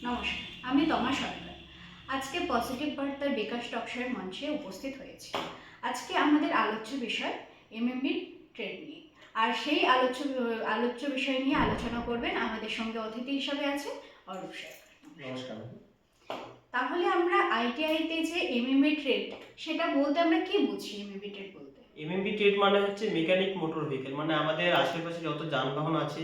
নমস্কার, আমি তমা সরকার। আজকে পজিটিভ বার্তার বিকাশ টকশোর মঞ্চে উপস্থিত হয়েছি। আজকে আমাদের আলোচ্য বিষয় এমএমবি ট্রেড নিয়ে। আর সেই আলোচ্য বিষয় নিয়ে আলোচনা করবেন আমাদের সঙ্গে অতিথি হিসাবে আছে অরূপ স্যার। নমস্কার। তাহলে আমরা আইটিআইতে যে এমএমবি ট্রেড, সেটা বলতে আমরা কি বুঝি? এমএমবি ট্রেড বলতে এমএমবি ট্রেড মানে হচ্ছে মেকানিক মোটর ভেহিকেল, মানে আমাদের আশেপাশে যত যানবাহন আছে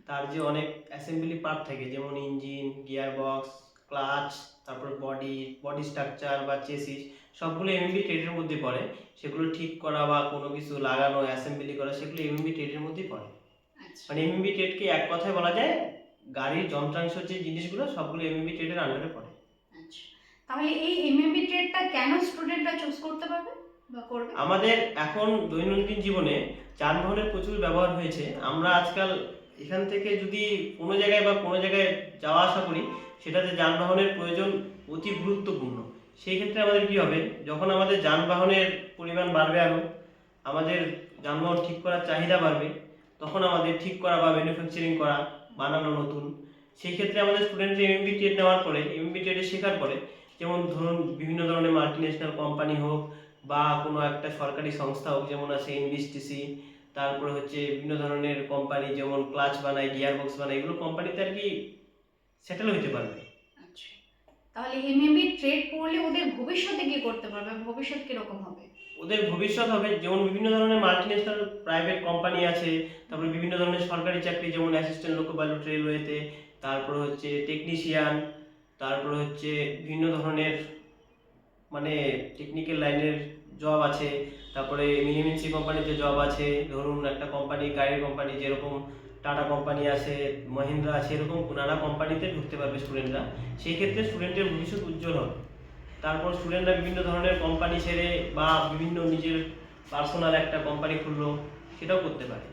তার যে অনেক অ্যাসেম্বলি পার্ট থাকে, যেমন ইঞ্জিন, গিয়ার বক্স, ক্লাচ, তারপর বডি স্ট্রাকচার বা চেসিস, সবগুলো এমএমবি ট্রেডের মধ্যে পড়ে। সেগুলো ঠিক করা বা কোনো কিছু লাগানো, অ্যাসেম্বলি করা, সেগুলো এমএমবি ট্রেডের মধ্যেই পড়ে। মানে এমএমবি ট্রেডকে এক কথায় বলা যায় গাড়ির যন্ত্রাংশ যে জিনিসগুলো সবগুলো এমএমবি ট্রেডের আন্ডারে পড়ে। আচ্ছা, তাহলে এই এমএমবি ট্রেডটা কেন স্টুডেন্টরা চুজ করতে পারবে বা করবে? আমাদের এখন দৈনন্দিন জীবনে যানবাহনের প্রচুর ব্যবহার হয়েছে। আমরা আজকাল এখান থেকে যদি কোনো জায়গায় যাওয়া আসা করি, সেটাতে যানবাহনের প্রয়োজন অতি গুরুত্বপূর্ণ। সেই ক্ষেত্রে আমাদের কি হবে, যখন আমাদের যানবাহনের পরিমাণ বাড়বে, আরও আমাদের যানবাহন ঠিক করার চাহিদা বাড়বে, তখন আমাদের ঠিক করা বা ম্যানুফ্যাকচারিং করা, বানানো নতুন। সেই ক্ষেত্রে আমাদের স্টুডেন্টরা এমএমবি ট্রেড নেওয়ার পরে, এমএমবি ট্রেডে শেখার পরে, যেমন ধরুন বিভিন্ন ধরনের মাল্টিন্যাশনাল কোম্পানি হোক বা কোনো একটা সরকারি সংস্থা হোক, যেমন আছে এনবিএসটিসি, তারপরে হচ্ছে বিভিন্ন ধরনের কোম্পানি যেমন ক্লাচ বানায়, গিয়ার বক্স বানায়, এগুলো কোম্পানিতে আর কি সেটেল হতে পারবে। আচ্ছা, তাহলে এমএমবি ট্রেড পড়লে ওদের ভবিষ্যতে কি করতে পারবে? ভবিষ্যৎ কিরকম হবে? ওদের ভবিষ্যৎ হবে যেমন বিভিন্ন ধরনের মাল্টিন্যাশনাল প্রাইভেট কোম্পানি আছে, তারপরে বিভিন্ন ধরনের সরকারি চাকরি, যেমন অ্যাসিস্ট্যান্ট লোকো পাইলট রেলওয়েতে, তারপরে হচ্ছে টেকনিশিয়ান, তারপরে হচ্ছে বিভিন্ন ধরনের মানে টেকনিক্যাল লাইনের জব আছে, তারপরে এমএনসি কোম্পানিতে জব আছে। ধরুন একটা কোম্পানি, গাড়ির কোম্পানি, যেরকম টাটা কোম্পানি আছে, মহিন্দ্রা আছে, এরকম নানা কোম্পানিতে ঢুকতে পারবে স্টুডেন্টরা। সেই ক্ষেত্রে স্টুডেন্টের ভবিষ্যৎ উজ্জ্বল হবে। তারপর স্টুডেন্টরা বিভিন্ন ধরনের কোম্পানি ছেড়ে বা বিভিন্ন নিজের পার্সোনাল একটা কোম্পানি খুললো, সেটাও করতে পারে।